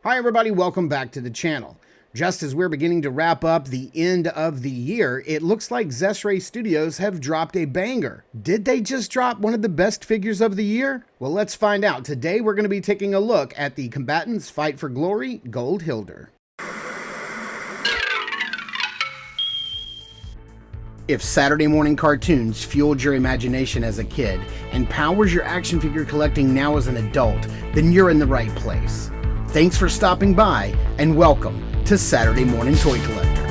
Hi everybody, welcome back to the channel. Just as we're beginning to wrap up the end of the year, it looks like Xesray Studios have dropped a banger. Did they just drop one of the best figures of the year? Well, let's find out. Today we're going to be taking a look at the Combatants Fight for Glory Glory Hildr. If Saturday morning cartoons fueled your imagination as a kid and powers your action figure collecting now as an adult, then you're in the right place. Thanks for stopping by, and welcome to Saturday Morning Toy Collector.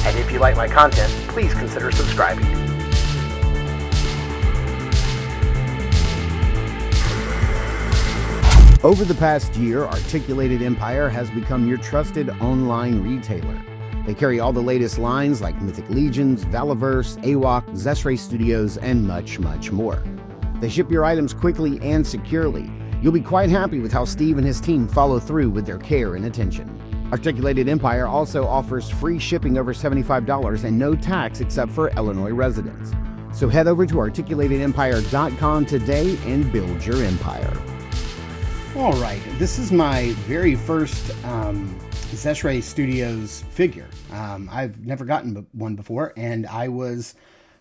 And if you like my content, please consider subscribing. Over the past year, Articulated Empire has become your trusted online retailer. They carry all the latest lines like Mythic Legions, Valaverse, AWOC, Xesray Studios, and much, much more. They ship your items quickly and securely. You'll be quite happy with how Steve and his team follow through with their care and attention. Articulated Empire also offers free shipping over $75 and no tax except for Illinois residents. So head over to articulatedempire.com today and build your empire. All right, this is my very first Xesray Studios figure. I've never gotten one before, and I was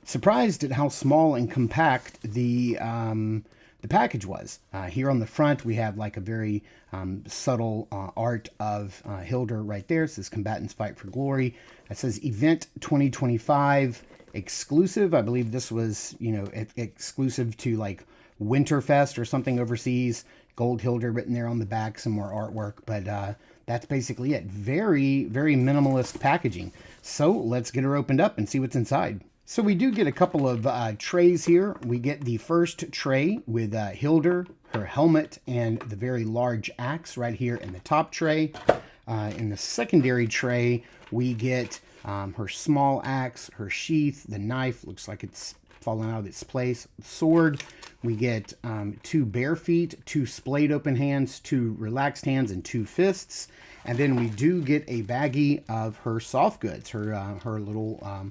surprised at how small and compact the package was. Here on the front, we have like a very subtle art of Hildr right there. It says Combatants Fight for Glory. It says Event 2025 exclusive. I believe this was, exclusive to like Winterfest or something overseas. Gold Hildr written there on the back, some more artwork, but that's basically it. Very, very minimalist packaging. So let's get her opened up and see what's inside. So we do get a couple of trays here. We get the first tray with Hildr, her helmet, and the very large axe right here in the top tray. In the secondary tray, we get her small axe, her sheath, the knife, looks like it's fallen out of its place, sword. We get 2 bare feet, 2 splayed open hands, 2 relaxed hands, and 2 fists. And then we do get a baggie of her soft goods, her little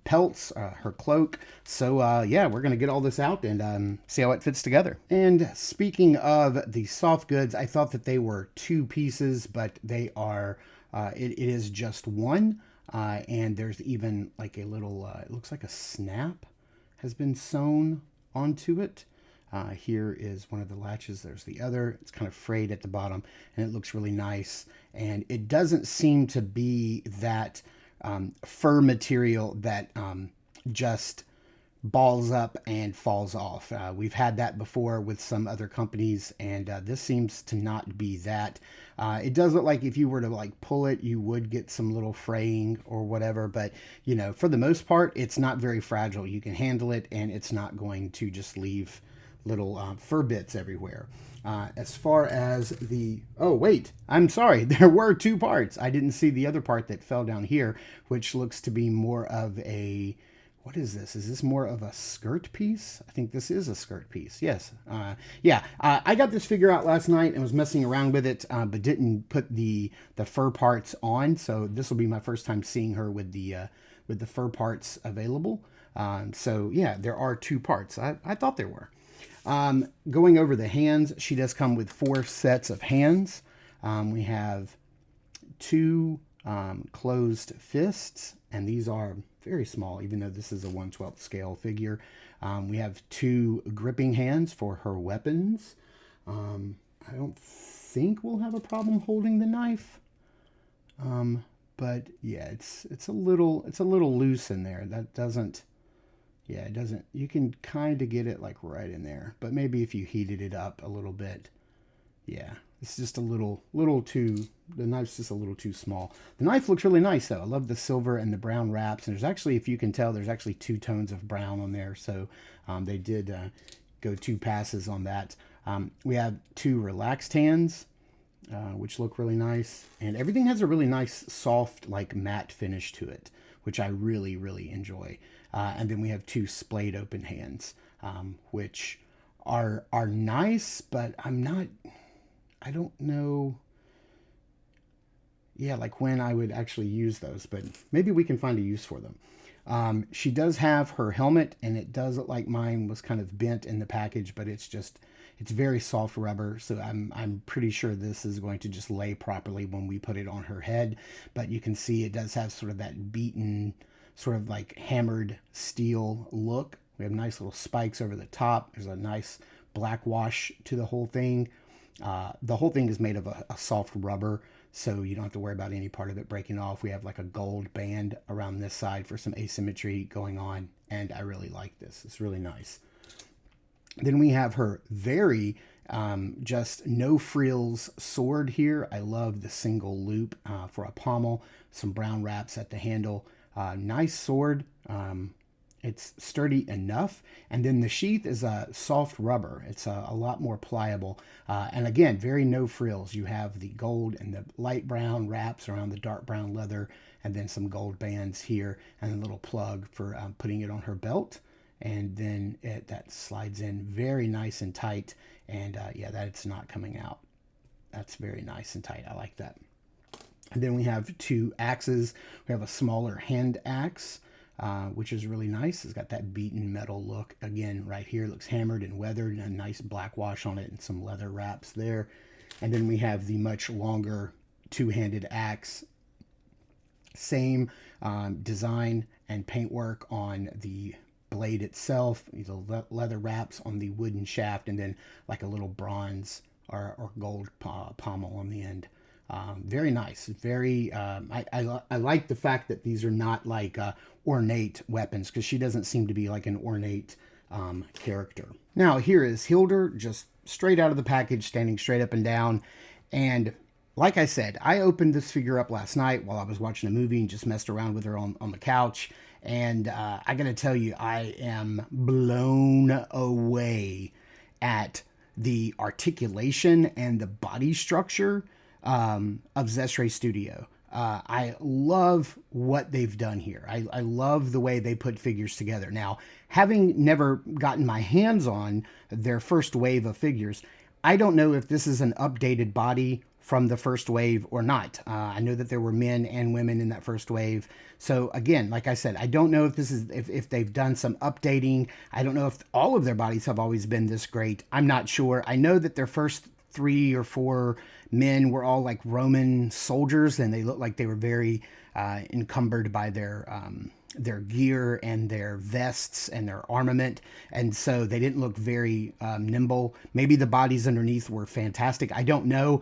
pelts, her cloak. So yeah, we're gonna get all this out and see how it fits together. And speaking of the soft goods, I thought that they were 2 pieces, but they are it is just one. And there's even like a little it looks like a snap has been sewn onto it. Here is one of the latches, there's the other. It's kind of frayed at the bottom, and it looks really nice, and it doesn't seem to be that fur material that just balls up and falls off. We've had that before with some other companies, and this seems to not be that. It does look like if you were to like pull it, you would get some little fraying or whatever, but for the most part, it's not very fragile. You can handle it, and it's not going to just leave little fur bits everywhere. As far as the, oh wait, I'm sorry, there were 2 parts. I didn't see the other part that fell down here, which looks to be more of a, what is this? Is this more of a skirt piece? I think this is a skirt piece. Yes. Yeah. I got this figure out last night and was messing around with it, but didn't put the fur parts on. So this will be my first time seeing her with the fur parts available. So yeah, there are 2 parts. I thought there were. Going over the hands, she does come with 4 sets of hands. We have 2 closed fists, and these are very small, even though this is a 1/12 scale figure. We have 2 gripping hands for her weapons. I don't think we'll have a problem holding the knife. But yeah, it's a little loose in there. That doesn't, yeah, it doesn't, you can kind of get it like right in there, but maybe if you heated it up a little bit, yeah, it's just a little too, the knife's just a little too small. The knife looks really nice though. I love the silver and the brown wraps, and there's actually, if you can tell, there's actually 2 tones of brown on there, so they did go 2 passes on that. We have 2 relaxed hands, which look really nice, and everything has a really nice soft like matte finish to it, which I really, really enjoy. And then we have 2 splayed open hands, which are nice, but I don't know, yeah, like when I would actually use those, but maybe we can find a use for them. She does have her helmet, and it does look like mine was kind of bent in the package, but it's just, It's very soft rubber, so I'm pretty sure this is going to just lay properly when we put it on her head. But you can see it does have sort of that beaten, sort of like hammered steel look. We have nice little spikes over the top. There's a nice black wash to the whole thing. The whole thing is made of a soft rubber, so you don't have to worry about any part of it breaking off. We have like a gold band around this side for some asymmetry going on, and I really like this. It's really nice. Then we have her very just no frills sword here. I love the single loop for a pommel, some brown wraps at the handle. Nice sword. It's sturdy enough. And then the sheath is a soft rubber. It's a lot more pliable. And again, very no frills. You have the gold and the light brown wraps around the dark brown leather, and then some gold bands here, and a little plug for putting it on her belt. And then that slides in very nice and tight. And yeah, that's not coming out. That's very nice and tight. I like that. And then we have two axes. We have a smaller hand axe, which is really nice. It's got that beaten metal look. Again, right here, it looks hammered and weathered, and a nice black wash on it and some leather wraps there. And then we have the much longer two-handed axe. Same design and paintwork on the blade itself, the leather wraps on the wooden shaft, and then like a little bronze or gold pommel on the end. Very nice. Very. I like the fact that these are not like ornate weapons, because she doesn't seem to be like an ornate character. Now here is Hildr, just straight out of the package, standing straight up and down. And like I said, I opened this figure up last night while I was watching a movie and just messed around with her on the couch. And I got to tell you, I am blown away at the articulation and the body structure of Xesray Studio. I love what they've done here. I love the way they put figures together. Now, having never gotten my hands on their first wave of figures, I don't know if this is an updated body from the first wave or not. I know that there were men and women in that first wave. So again, like I said, I don't know if this is if they've done some updating. I don't know if all of their bodies have always been this great. I'm not sure. I know that their first 3 or 4 men were all like Roman soldiers, and they looked like they were very encumbered by their gear and their vests and their armament, and so they didn't look very nimble. Maybe the bodies underneath were fantastic. I don't know,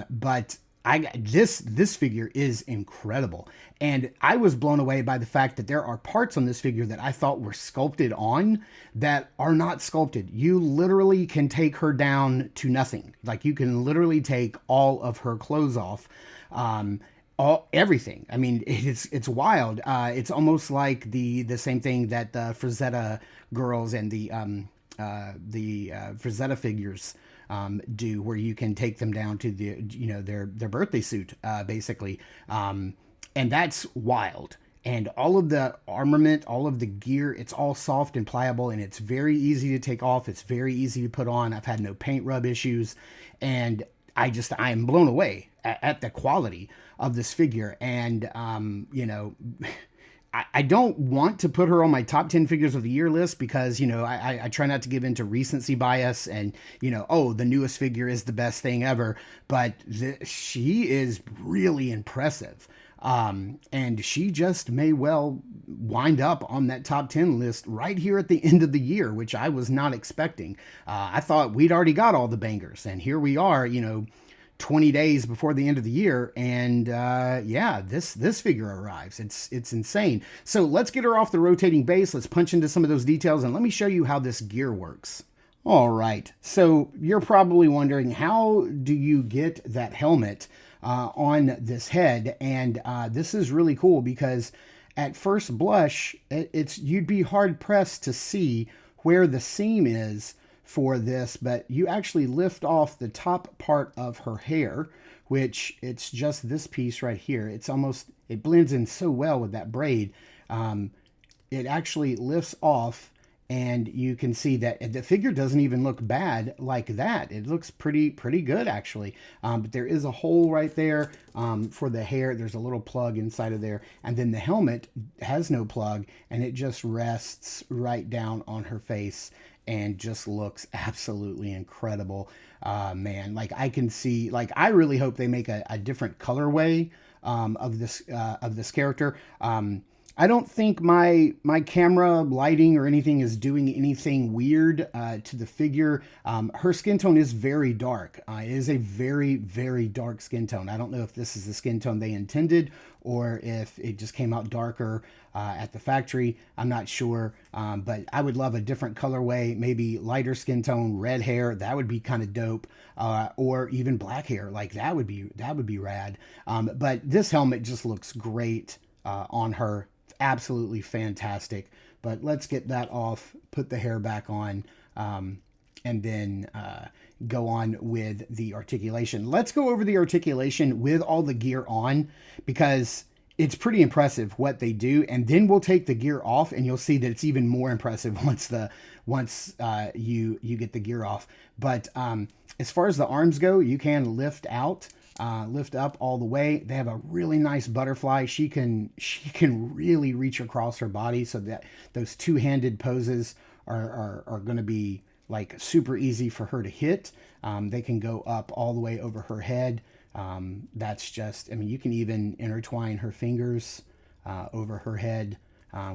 but this figure is incredible, and I was blown away by the fact that there are parts on this figure that I thought were sculpted on that are not sculpted. You literally can take her down to nothing. Like, you can literally take all of her clothes off. Everything. I mean, it's wild. It's almost like the same thing that the Frazetta girls and the Frazetta figures do, where you can take them down to their birthday suit, basically, and that's wild. And all of the armament, all of the gear, it's all soft and pliable, and it's very easy to take off. It's very easy to put on. I've had no paint rub issues, and I am blown away at the quality of this figure. And I don't want to put her on my top 10 figures of the year list, because I try not to give into recency bias and the newest figure is the best thing ever. But she is really impressive. And she just may well wind up on that top 10 list right here at the end of the year, which I was not expecting. I thought we'd already got all the bangers, and here we are, 20 days before the end of the year, and this figure arrives. It's insane. So let's get her off the rotating base. Let's punch into some of those details, and let me show you how this gear works. All right, so you're probably wondering, how do you get that helmet on this head? And this is really cool, because at first blush, you'd be hard pressed to see where the seam is for this, but you actually lift off the top part of her hair, which it's just this piece right here. It blends in so well with that braid. It actually lifts off, and you can see that the figure doesn't even look bad like that. It looks pretty good, actually. But there is a hole right there for the hair. There's a little plug inside of there, and then the helmet has no plug, and it just rests right down on her face. and just looks absolutely incredible. Man, like I can see, like I really hope they make a different colorway of this character. I don't think my camera lighting or anything is doing anything weird to the figure. Her skin tone is very dark. It is a very, very dark skin tone. I don't know if this is the skin tone they intended or if it just came out darker at the factory. I'm not sure, but I would love a different colorway, maybe lighter skin tone, red hair. That would be kind of dope, or even black hair. Like that would be rad. But this helmet just looks great on her. Absolutely fantastic. But let's get that off, put the hair back on, and then go on with the articulation. Let's go over the articulation with all the gear on, because it's pretty impressive what they do. And then we'll take the gear off and you'll see that it's even more impressive once you get the gear off. But as far as the arms go, you can lift up all the way. They have a really nice butterfly. She can really reach across her body, so that those two-handed poses are going to be like super easy for her to hit. They can go up all the way over her head. That's just, I mean, you can even intertwine her fingers over her head,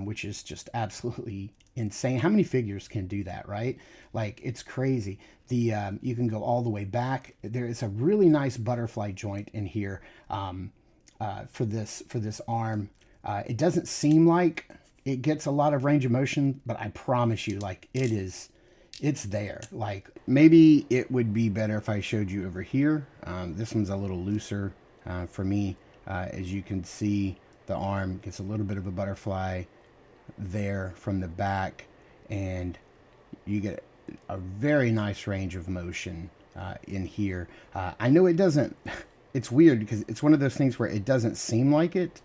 which is just absolutely insane. How many figures can do that, right? Like, it's crazy. You can go all the way back. There is a really nice butterfly joint in here for this arm. It doesn't seem like it gets a lot of range of motion, but I promise you, like, it's there. Like, maybe it would be better if I showed you over here. This one's a little looser for me. As you can see, the arm gets a little bit of a butterfly there from the back, and you get a very nice range of motion in here. I know it doesn't, it's weird because it's one of those things where it doesn't seem like it.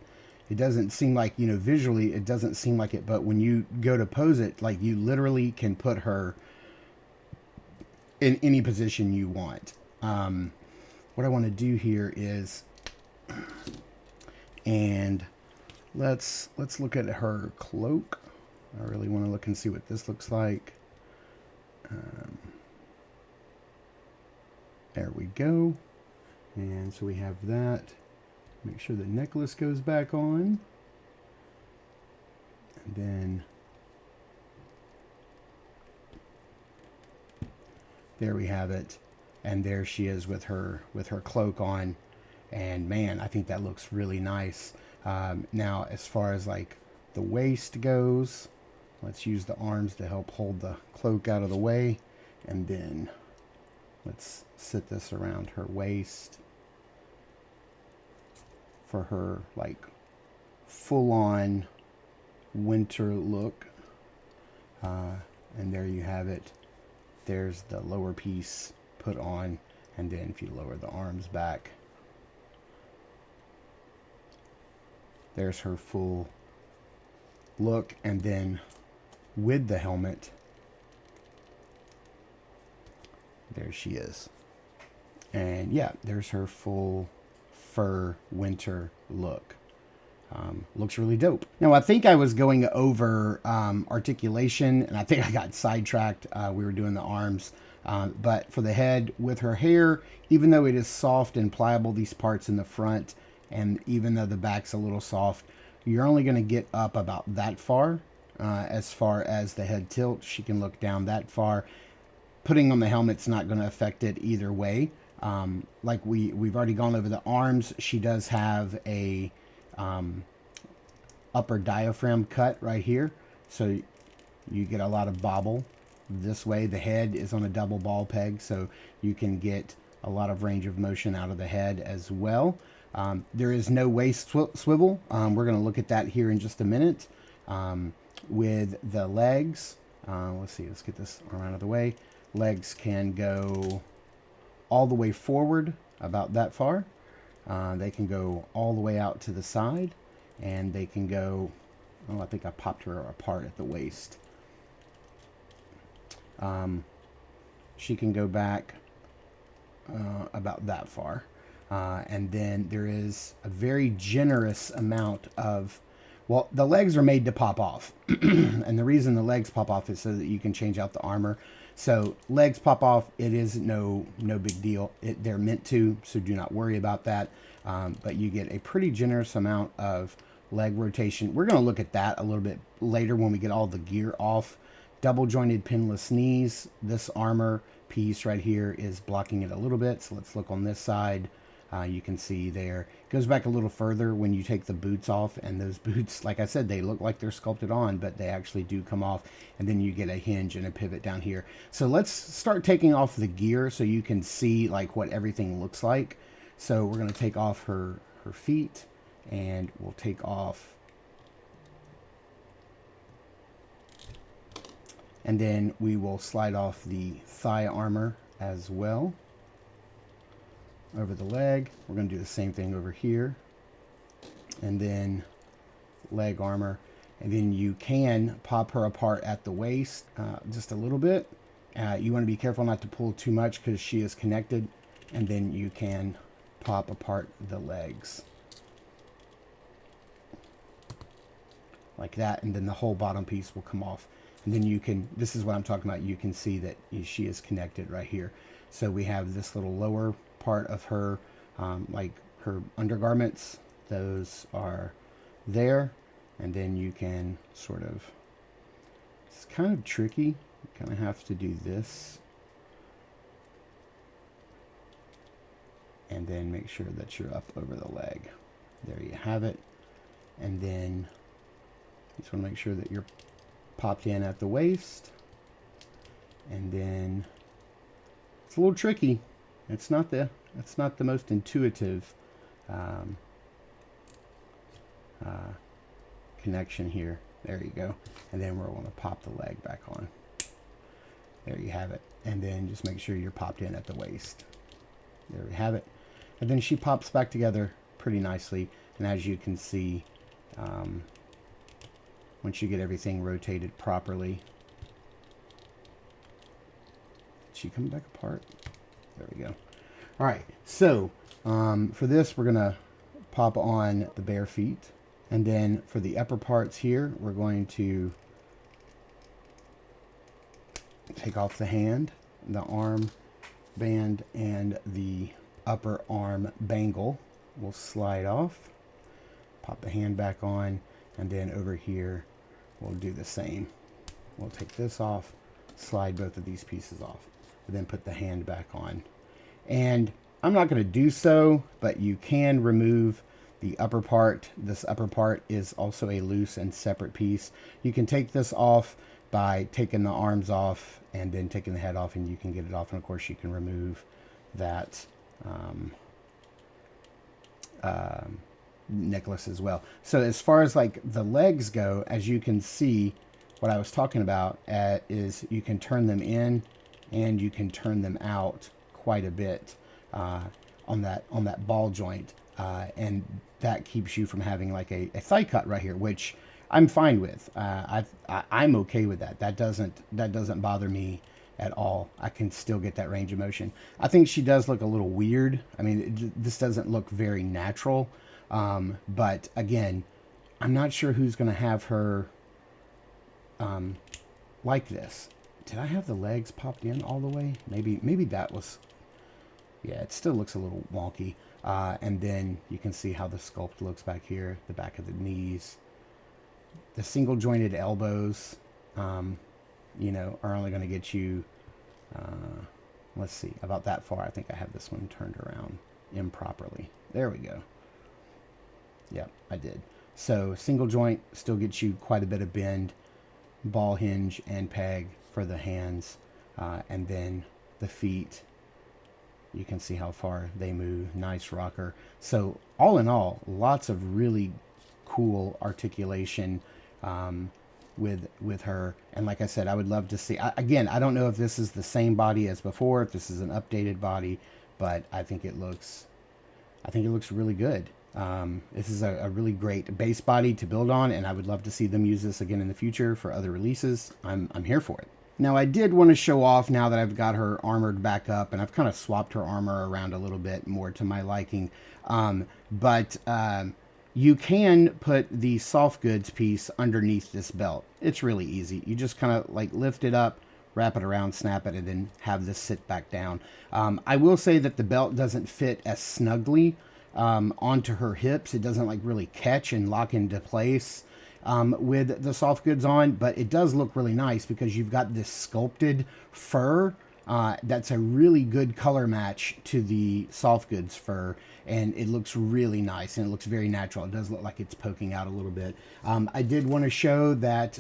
It doesn't seem like, you know, visually it doesn't seem like it, but when you go to pose it, like, you literally can put her in any position you want. What I want to do here is, and let's look at her cloak. I really want to look and see what this looks like. There we go. And so we have that. Make sure the necklace goes back on. And then there we have it. And there she is with her cloak on. And man, I think that looks really nice. Now, as far as like the waist goes, let's use the arms to help hold the cloak out of the way. And then let's sit this around her waist for her like full-on winter look. And there you have it. There's the lower piece put on, and then if you lower the arms back, there's her full look. And then with the helmet, there she is. And yeah, there's her full fur winter look. Looks really dope. Now, I think I was going over articulation, and I think I got sidetracked. We were doing the arms. But for the head, with her hair, even though it is soft and pliable, these parts in the front, and even though the back's a little soft, you're only going to get up about that far. As far as the head tilt, she can look down that far. Putting on the helmet's not going to affect it either way. Like we've already gone over the arms. She does have a upper diaphragm cut right here, so you get a lot of bobble this way. The head is on a double ball peg, so you can get a lot of range of motion out of the head as well. There is no waist swivel. We're going to look at that here in just a minute. With the legs, let's see, let's get this arm out of the way. Legs can go all the way forward about that far. They can go all the way out to the side, and they can go, oh, I think I popped her apart at the waist. She can go back about that far. And then there is a very generous amount of Well, the legs are made to pop off. And the reason the legs pop off is so that you can change out the armor. So legs pop off, it is no big deal. They're meant to, so do not worry about that. But you get a pretty generous amount of leg rotation. We're going to look at that a little bit later when we get all the gear off. Double jointed pinless knees. This armor piece right here is blocking it a little bit. So let's look on this side. You can see there. It goes back a little further when you take the boots off, and those boots, like I said, they look like they're sculpted on, but they actually do come off, and then you get a hinge and a pivot down here. So let's start taking off the gear so you can see like what everything looks like. So we're going to take off her feet, and we'll take off, and then we will slide off the thigh armor as well over the leg. We're going to do the same thing over here, and then leg armor, and then you can pop her apart at the waist just a little bit. You want to be careful not to pull too much because she is connected, and then you can pop apart the legs like that, and then the whole bottom piece will come off. And then you can, this is what I'm talking about, you can see that she is connected right here. So we have this little lower part of her, like her undergarments, those are there, and then you can sort of, it's kind of tricky, you kind of have to do this, and then make sure that you're up over the leg. There you have it. And then you just want to make sure that you're popped in at the waist, and then it's a little tricky. It's not the most intuitive connection here. There you go. And then we're going to pop the leg back on. There you have it. And then just make sure you're popped in at the waist. There we have it. And then she pops back together pretty nicely. And as you can see, once you get everything rotated properly, she come back apart. There we go. All right, so for this, we're gonna pop on the bare feet, and then for the upper parts here, we're going to take off the hand, the arm band, and the upper arm bangle will slide off. Pop the hand back on, and then over here, we'll do the same. We'll take this off, slide both of these pieces off, and then put the hand back on. And I'm not going to do so, but you can remove the upper part. This upper part is also a loose and separate piece. You can take this off by taking the arms off and then taking the head off, and you can get it off. And of course you can remove that necklace as well. So as far as like the legs go, as you can see, what I was talking about is you can turn them in and you can turn them out quite a bit on that ball joint, and that keeps you from having like a thigh cut right here, which I'm fine with. I'm okay with that. That doesn't bother me at all. I can still get that range of motion. I think she does look a little weird. I mean, this doesn't look very natural. But again, I'm not sure who's going to have her like this. Did I have the legs popped in all the way? Maybe that was, yeah, it still looks a little wonky. And then you can see how the sculpt looks back here, the back of the knees. The single jointed elbows, you know, are only going to get you, let's see, about that far. I think I have this one turned around improperly. There we go. Yep, I did. So single joint still gets you quite a bit of bend, ball hinge and peg for the hands, and then the feet, you can see how far they move. Nice rocker. So all in all, lots of really cool articulation with her. And like I said, I would love to see, again, I don't know if this is the same body as before, if this is an updated body, but I think it looks really good. This is a really great base body to build on, and I would love to see them use this again in the future for other releases. I'm here for it. Now, I did want to show off, now that I've got her armored back up, and I've kind of swapped her armor around a little bit more to my liking. You can put the soft goods piece underneath this belt. It's really easy. You just kind of like lift it up, wrap it around, snap it, and then have this sit back down. I will say that the belt doesn't fit as snugly onto her hips. It doesn't like really catch and lock into place with the soft goods on, but it does look really nice because you've got this sculpted fur that's a really good color match to the soft goods fur, and it looks really nice and it looks very natural. It does look like it's poking out a little bit. I did want to show that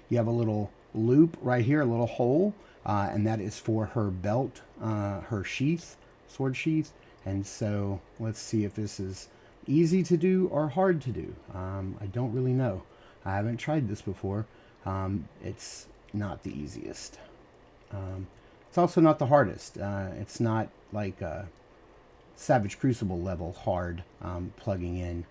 you have a little loop right here, a little hole, and that is for her belt, her sheath, sword sheath. And so let's see if this is easy to do or hard to do. I don't really know. I haven't tried this before. It's not the easiest. It's also not the hardest. It's not like a Savage Crucible level hard plugging in.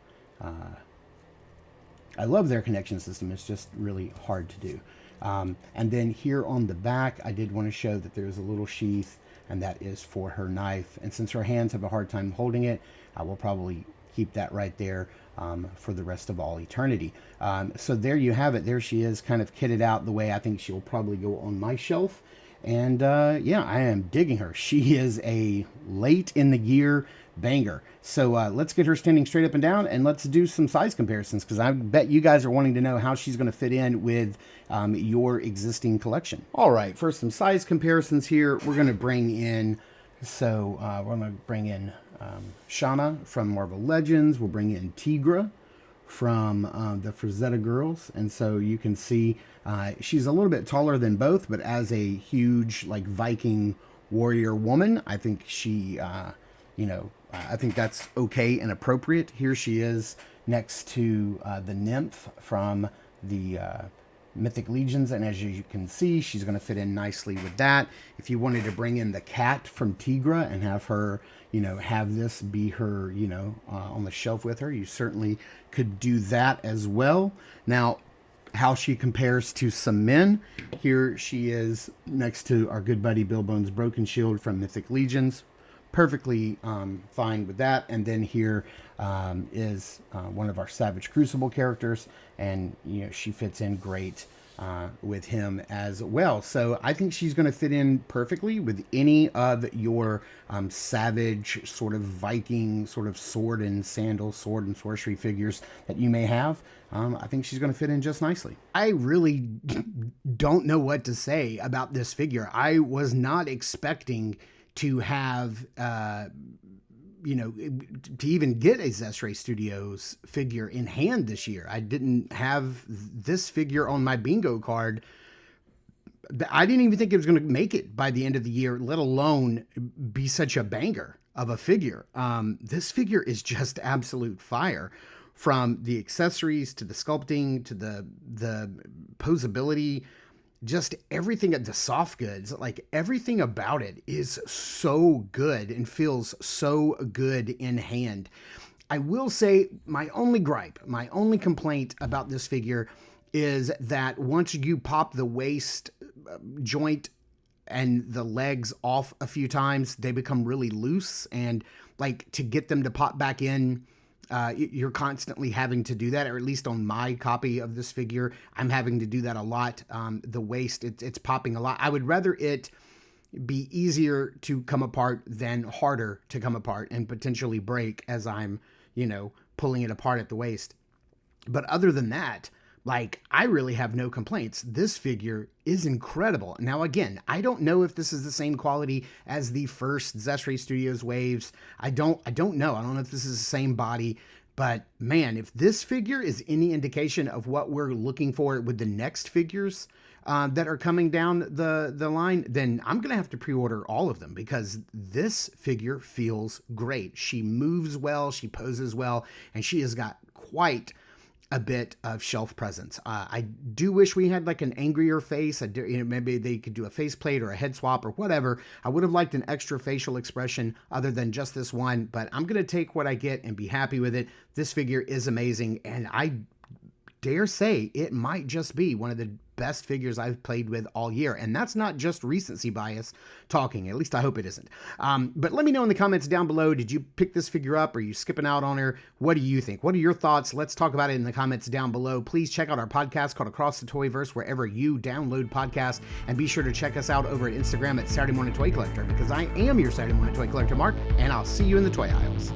I love their connection system. It's just really hard to do. And then here on the back, I did want to show that there's a little sheath, and that is for her knife. And since her hands have a hard time holding it, I will probably keep that right there for the rest of all eternity. So there you have it. There she is, kind of kitted out the way I think she'll probably go on my shelf. And yeah, I am digging her. She is a late in the year banger. So let's get her standing straight up and down, and let's do some size comparisons, because I bet you guys are wanting to know how she's going to fit in with your existing collection. All right, for some size comparisons here, we're going to bring in, we're going to bring in Shauna from Marvel Legends. We'll bring in Tigra from the Frazetta Girls. And so you can see she's a little bit taller than both, but as a huge like Viking warrior woman, I think she, I think that's okay and appropriate. Here she is next to the nymph from the Mythic Legions, and as you can see, she's going to fit in nicely with that. If you wanted to bring in the cat from Tigra and have her, have this be her, on the shelf with her, you certainly could do that as well. Now, how she compares to some men, here she is next to our good buddy Bill Bones Broken Shield from Mythic Legions. Perfectly fine with that. And then here is one of our Savage Crucible characters, and she fits in great with him as well. So I think she's going to fit in perfectly with any of your Savage sort of Viking sort of sword and sandal, sword and sorcery figures that you may have. I think she's going to fit in just nicely. I really don't know what to say about this figure. I was not expecting to have, to even get a Xesray Studios figure in hand this year. I didn't have this figure on my bingo card. I didn't even think it was going to make it by the end of the year, let alone be such a banger of a figure. This figure is just absolute fire. From the accessories to the sculpting to the posability, just everything at the soft goods, like everything about it is so good and feels so good in hand. I will say my only gripe, my only complaint about this figure is that once you pop the waist joint and the legs off a few times, they become really loose, and like to get them to pop back in, you're constantly having to do that, or at least on my copy of this figure, I'm having to do that a lot. The waist, it's popping a lot. I would rather it be easier to come apart than harder to come apart and potentially break as I'm, pulling it apart at the waist. But other than that, like, I really have no complaints. This figure is incredible. Now, again, I don't know if this is the same quality as the first Xesray Studios waves. I don't know. I don't know if this is the same body. But, man, if this figure is any indication of what we're looking for with the next figures that are coming down the line, then I'm going to have to pre-order all of them, because this figure feels great. She moves well, she poses well, and she has got quite a bit of shelf presence. I do wish we had like an angrier face. Maybe they could do a faceplate or a head swap or whatever. I would have liked an extra facial expression other than just this one, but I'm going to take what I get and be happy with it. This figure is amazing, and dare say it might just be one of the best figures I've played with all year. And that's not just recency bias talking. At least I hope it isn't. But let me know in the comments down below. Did you pick this figure up? Are you skipping out on her? What do you think? What are your thoughts? Let's talk about it in the comments down below. Please check out our podcast called Across the Toyverse wherever you download podcasts. And be sure to check us out over at Instagram at Saturday Morning Toy Collector, because I am your Saturday Morning Toy Collector, Mark, and I'll see you in the toy aisles.